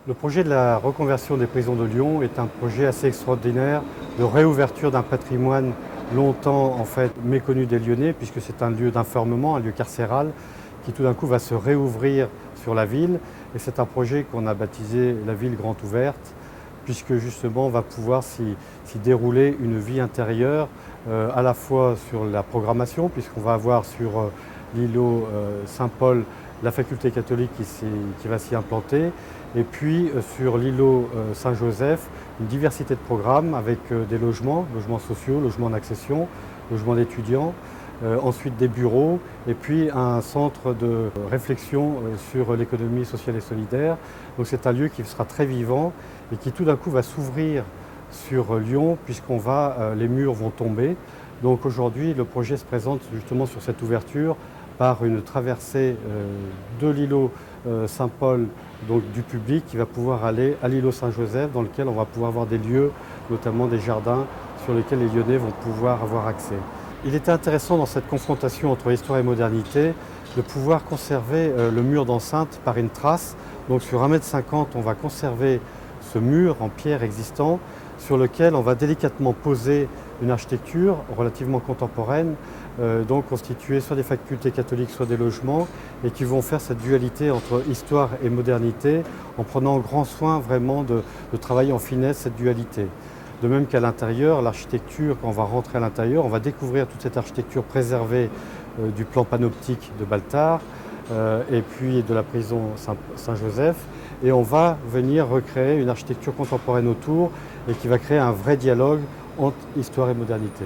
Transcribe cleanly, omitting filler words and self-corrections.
Le projet de la reconversion des prisons de Lyon est un projet assez extraordinaire de réouverture d'un patrimoine longtemps méconnu des Lyonnais, puisque c'est un lieu d'enfermement, un lieu carcéral, qui tout d'un coup va se réouvrir sur la ville. Et c'est un projet qu'on a baptisé la ville grande ouverte, puisque justement on va pouvoir s'y dérouler une vie intérieure, à la fois sur la programmation, puisqu'on va avoir sur l'îlot Saint-Paul la faculté catholique qui va s'y implanter, et puis sur l'îlot Saint-Joseph, une diversité de programmes avec des logements sociaux, logements en accession, logements d'étudiants, ensuite des bureaux, et puis un centre de réflexion sur l'économie sociale et solidaire. Donc c'est un lieu qui sera très vivant et qui tout d'un coup va s'ouvrir sur Lyon, les murs vont tomber. Donc aujourd'hui, le projet se présente justement sur cette ouverture par une traversée de l'îlot Saint-Paul, donc du public, qui va pouvoir aller à l'îlot Saint-Joseph, dans lequel on va pouvoir avoir des lieux, notamment des jardins, sur lesquels les Lyonnais vont pouvoir avoir accès. Il était intéressant dans cette confrontation entre histoire et modernité de pouvoir conserver le mur d'enceinte par une trace. Donc sur 1,50 m, on va conserver ce mur en pierre existant, sur lequel on va délicatement poser une architecture relativement contemporaine, donc constituée soit des facultés catholiques, soit des logements, et qui vont faire cette dualité entre histoire et modernité, en prenant grand soin vraiment de travailler en finesse cette dualité. De même qu'à l'intérieur, l'architecture, quand on va rentrer à l'intérieur, on va découvrir toute cette architecture préservée du plan panoptique de Baltard, et puis de la prison Saint-Joseph, et on va venir recréer une architecture contemporaine autour et qui va créer un vrai dialogue entre histoire et modernité.